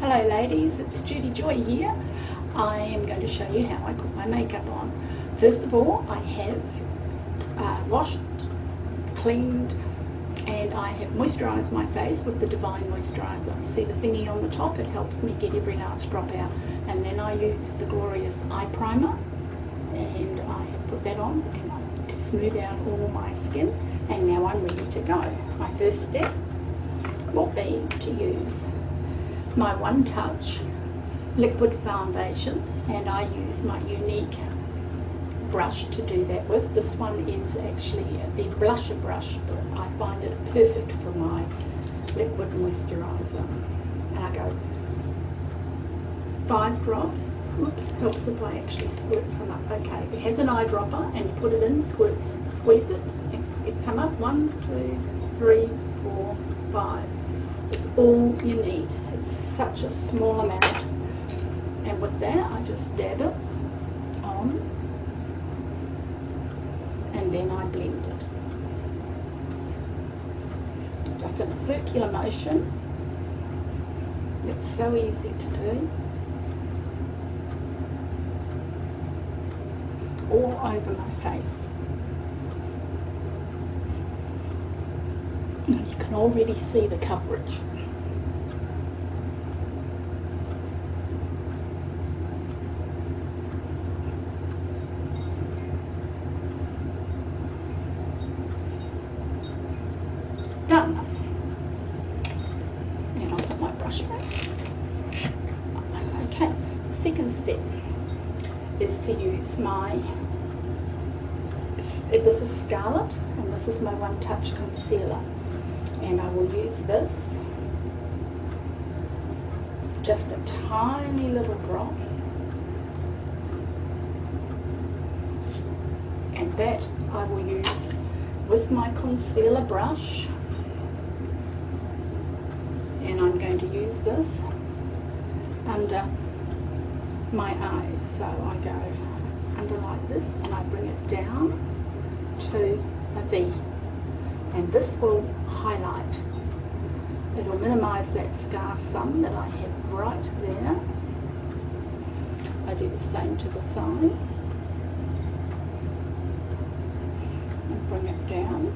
Hello ladies, it's Judy Joy here. I am going to show you how I put my makeup on. First of all, I have washed, cleaned, and I have moisturised my face with the Divine Moisturiser. See the thingy on the top? It helps me get every last drop out. And then I use the Glorious Eye Primer, and I have put that on to smooth out all my skin. And now I'm ready to go. My first step will be to use my One Touch liquid foundation, and I use my unique brush to do that with. This one is actually the blusher brush, but I find it perfect for my liquid moisturiser. And I go 5 drops. Whoops, helps if I actually squirt some up. Okay, it has an eyedropper, and you put it in, squeeze it, and get some up. 1, 2, 3, 4, 5. It's all you need. It's such a small amount, and with that I just dab it on, and then I blend it just in a circular motion. It's so easy to do, all over my face. And you can already see the coverage. Done. And I'll put my brush back. Okay, second step is to use my, this is Scarlet, and this is my One Touch concealer, and I will use this, just a tiny little drop, and that I will use with my concealer brush. And I'm going to use this under my eyes. So I go under like this, and I bring it down to a V. And this will highlight. It will minimise that scar some that I have right there. I do the same to the side. And bring it down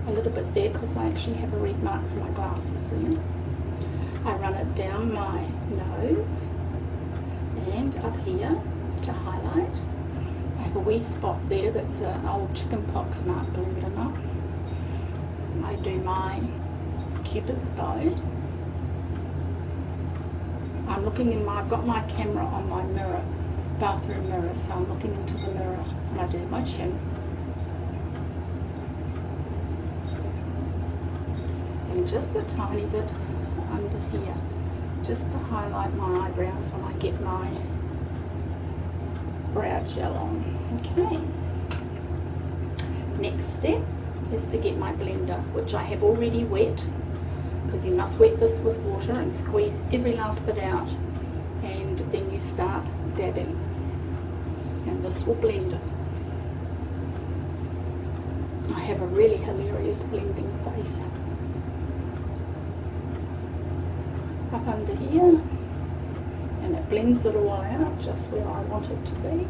a little bit there, because I actually have a red mark for my glasses there. I run it down my nose and up here to highlight. I have a wee spot there that's an old chicken pox mark, believe it or not. I do my Cupid's bow. I'm looking in my, I've got my camera on my mirror, bathroom mirror, so I'm looking into the mirror, and I do my chin. And just a tiny bit under here, just to highlight my eyebrows when I get my brow gel on. Okay. Next step is to get my blender, which I have already wet, because you must wet this with water and squeeze every last bit out, and then you start dabbing, and this will blend it. I have a really hilarious blending face. Up under here, and it blends it all out just where I want it to be.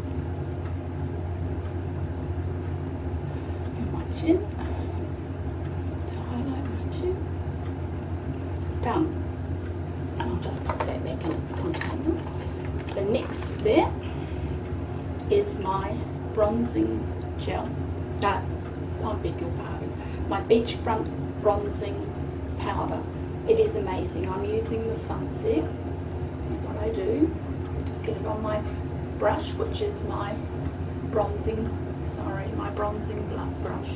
And my chin, to highlight my chin. Done. And I'll just put that back in its container. The next step is my bronzing gel. I beg your pardon. My Beachfront bronzing powder. It is amazing. I'm using the Sunset, and what I do, I just get it on my brush, which is my bronzing brush.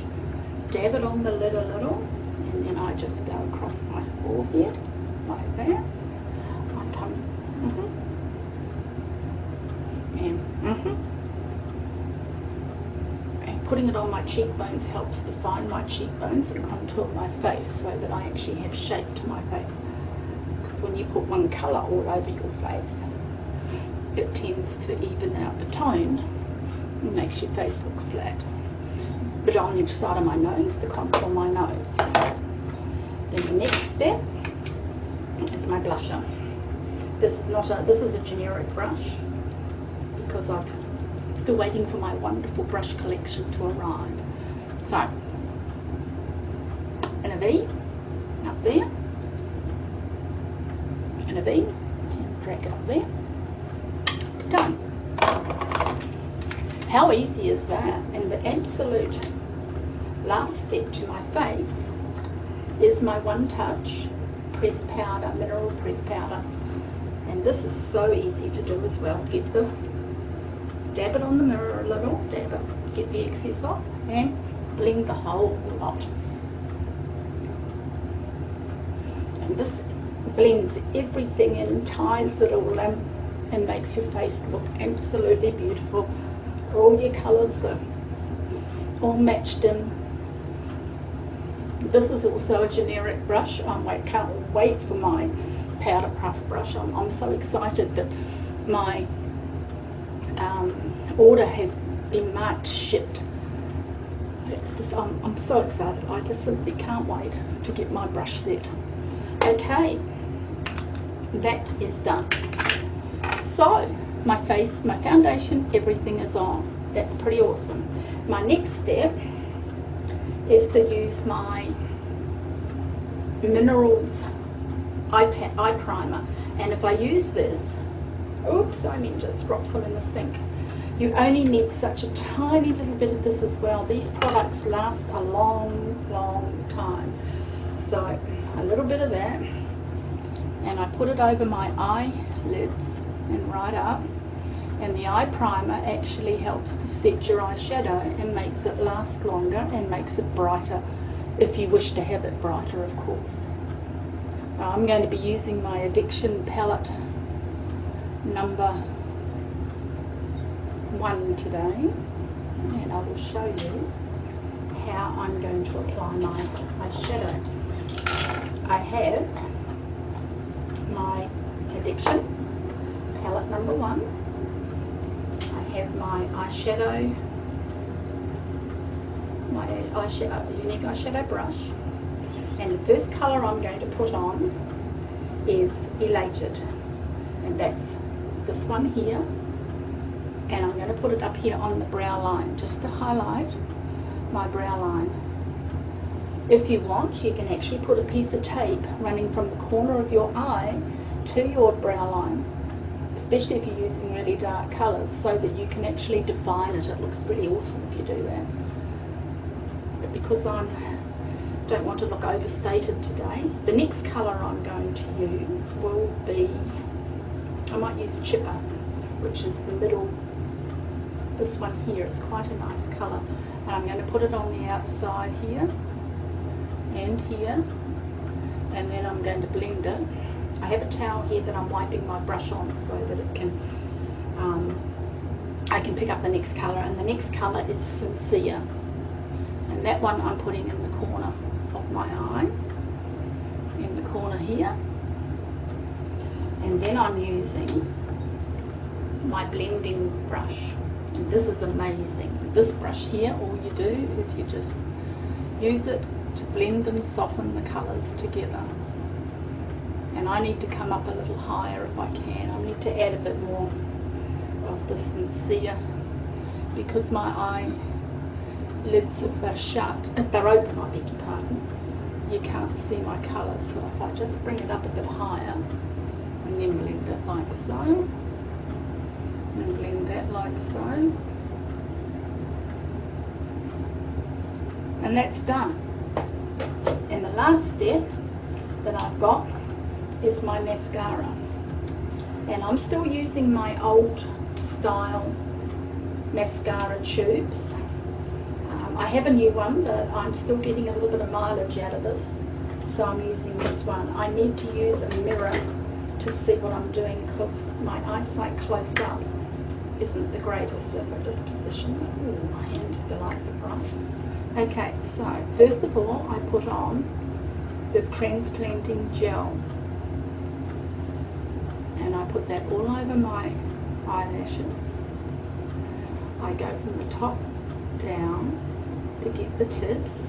Dab it on the lid a little, and then I just go across my forehead like that. I come and putting it on my cheekbones helps define my cheekbones and contour my face, so that I actually have shape to my face. Because when you put one colour all over your face, it tends to even out the tone and makes your face look flat. But on each side of my nose to contour my nose. Then the next step blusher. This is a generic brush because I'm still waiting for my wonderful brush collection to arrive. So, in a V, up there, in a V, and drag it up there. Done. How easy is that? And the absolute last step to my face is my One Touch pressed powder, mineral pressed powder. And this is so easy to do as well. Dab it on the mirror a little, dab it, get the excess off, and blend the whole lot. And this blends everything in, ties it all in, and makes your face look absolutely beautiful. All your colours are all matched in. This is also a generic brush. I can't wait for my powder puff brush. I'm so excited that my order has been marked shipped. I'm so excited. I just simply can't wait to get my brush set. Okay, that is done. So my face, my foundation, everything is on. That's pretty awesome. My next step is to use my Minerals eye primer. And if I use this, oops, I mean just drop some in the sink. You only need such a tiny little bit of this as well. These products last a long, long time. So a little bit of that, and I put it over my eyelids and right up. And the eye primer actually helps to set your eyeshadow and makes it last longer and makes it brighter, if you wish to have it brighter, of course. Now I'm going to be using my Addiction palette number 1 today, and I will show you how I'm going to apply my eyeshadow. I have my Addiction palette number 1. I have my eyeshadow, unique eyeshadow brush, and the first colour I'm going to put on is Elated, and that's this one here, and I'm going to put it up here on the brow line just to highlight my brow line. If you want, you can actually put a piece of tape running from the corner of your eye to your brow line, especially if you're using really dark colours, so that you can actually define it. It looks pretty awesome if you do that. But because I don't want to look overstated today, the next colour I'm going to use will be, I might use Chipper, which is the middle, this one here. It's quite a nice colour. And I'm going to put it on the outside here and here, and then I'm going to blend it. I have a towel here that I'm wiping my brush on so that it can, I can pick up the next colour, and the next colour is Sincere, and that one I'm putting in the corner of my eye, in the corner here, and then I'm using my blending brush, and this is amazing. This brush here, all you do is you just use it to blend and soften the colours together. And I need to come up a little higher if I can. I need to add a bit more of the Sincere, because my eyelids, if they're shut, if they're open, I beg your pardon, you can't see my colour. So if I just bring it up a bit higher and then blend it like so, and blend that like so, and that's done. And the last step that I've got is my mascara, and I'm still using my old style mascara tubes. I have a new one, but I'm still getting a little bit of mileage out of this, so I'm using this one. I need to use a mirror to see what I'm doing, because my eyesight close up isn't the greatest. So if I just position it, ooh, my hand, the light's bright. Okay, so first of all I put on the transplanting gel, and I put that all over my eyelashes. I go from the top down to get the tips,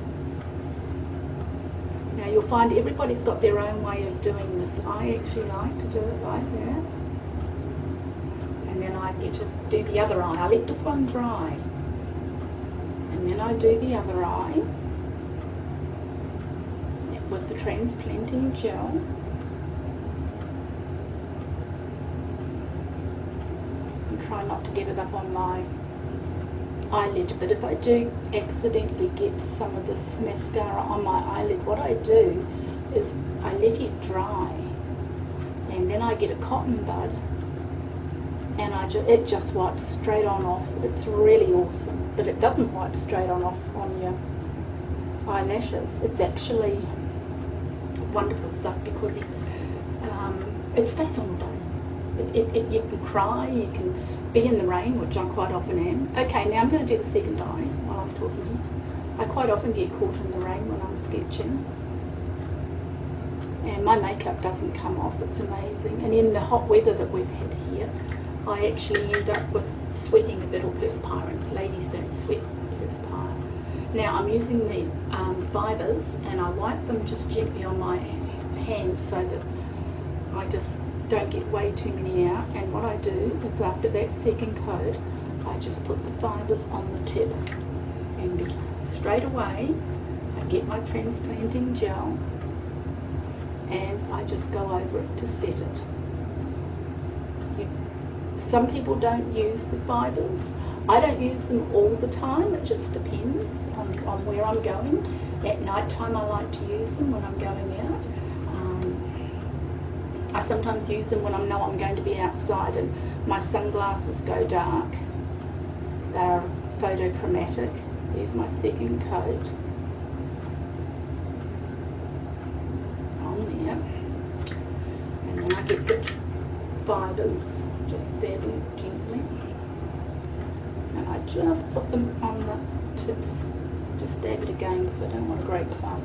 Now you'll find everybody's got their own way of doing this. I actually like to do it like that. And then I get to do the other eye. I let this one dry. And then I do the other eye with the transplanting gel. And try not to get it up on my eyelid, but if I do accidentally get some of this mascara on my eyelid, what I do is I let it dry, and then I get a cotton bud, and it just wipes straight on off. It's really awesome, but it doesn't wipe straight on off on your eyelashes. It's actually wonderful stuff because it stays on all day. You can cry, you can be in the rain, which I quite often am. Okay, now I'm going to do the second eye while I'm talking. I quite often get caught in the rain when I'm sketching. And my makeup doesn't come off, it's amazing. And in the hot weather that we've had here, I actually end up with sweating a bit or perspiring. Ladies don't sweat, perspire. Now I'm using the fibres, and I wipe them just gently on my hand so that I just don't get way too many out. And what I do is after that second coat, I just put the fibres on the tip, and straight away I get my transplanting gel and I just go over it to set it. Some people don't use the fibres. I don't use them all the time, it just depends on where I'm going. At night time I like to use them when I'm going out. I sometimes use them when I know I'm going to be outside and my sunglasses go dark. They're photochromatic. Here's my second coat on there. And then I get the fibres, just dabbing it gently. And I just put them on the tips. Just dab it again because I don't want a great clump.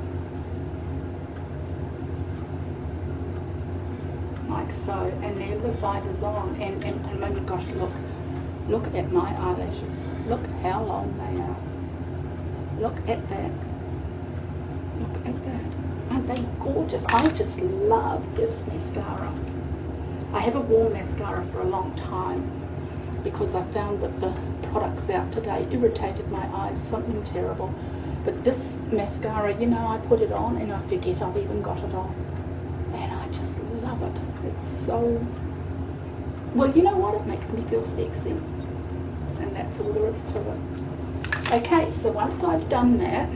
Like so, and there the fibres on, and oh my gosh, look at my eyelashes. Look how long they are. Look at that. Look at that. Aren't they gorgeous? I just love this mascara. I haven't worn mascara for a long time because I found that the products out today irritated my eyes, something terrible. But this mascara, you know, I put it on and I forget I've even got it on. And I just love it. It's so, well, you know what? It makes me feel sexy. And that's all there is to it. Okay, so once I've done that,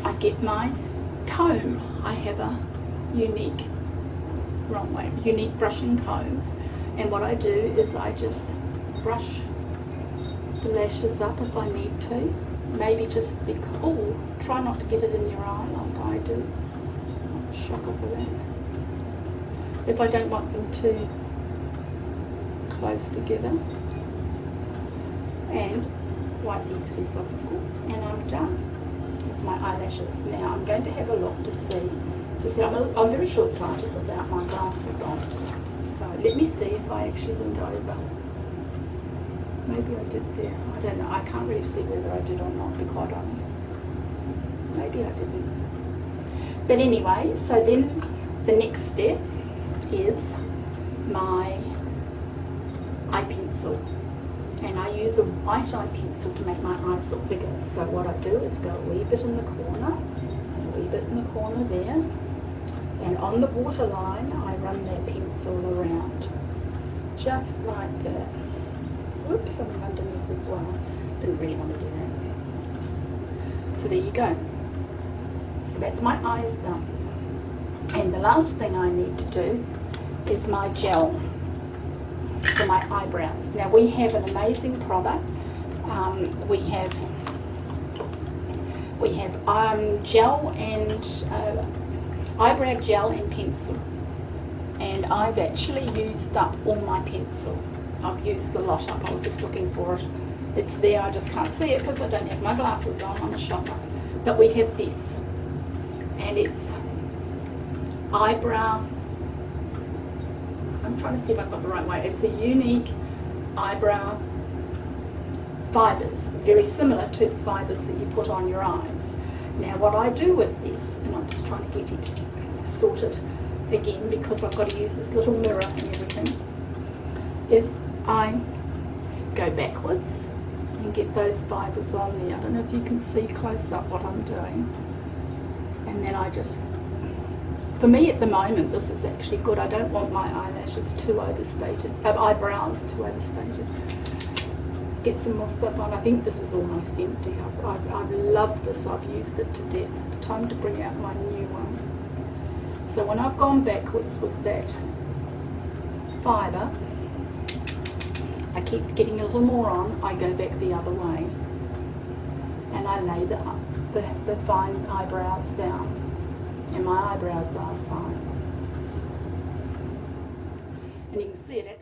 I get my comb. I have a unique brushing comb. And what I do is I just brush the lashes up if I need to. Maybe just try not to get it in your eye like I do. Shocker for that. If I don't want them too close together. And wipe the excess off, of course. And I'm done with my eyelashes. Now I'm going to have a look to see. As I said, I'm very short-sighted without my glasses on. So let me see if I actually went over. Maybe I did there. I don't know. I can't really see whether I did or not, to be quite honest. Maybe I didn't. But anyway, so then the next step is my eye pencil. And I use a white eye pencil to make my eyes look bigger. So what I do is go a wee bit in the corner, and a wee bit in the corner there. And on the waterline, I run that pencil around. Just like that. Whoops, something underneath as well. Didn't really want to do that. So there you go. So that's my eyes done. And the last thing I need to do is my gel for my eyebrows. Now we have an amazing product. We have gel and eyebrow gel and pencil. And I've actually used up all my pencil. I've used the lot up. I was just looking for it. It's there. I just can't see it because I don't have my glasses on. I'm a shopper. But we have this. And it's eyebrow. I'm trying to see if I've got the right way. It's a unique eyebrow fibres, very similar to the fibres that you put on your eyes. Now what I do with this, and I'm just trying to get it sorted again because I've got to use this little mirror and everything, is I go backwards and get those fibres on there. I don't know if you can see close up what I'm doing. And then I just, for me at the moment, this is actually good. I don't want my eyelashes too overstated, eyebrows too overstated. Get some more stuff on. I think this is almost empty. I love this. I've used it to death. Time to bring out my new one. So when I've gone backwards with that fibre, I keep getting a little more on. I go back the other way, and I lay the fine eyebrows down, and my eyebrows are fine. And you can see it.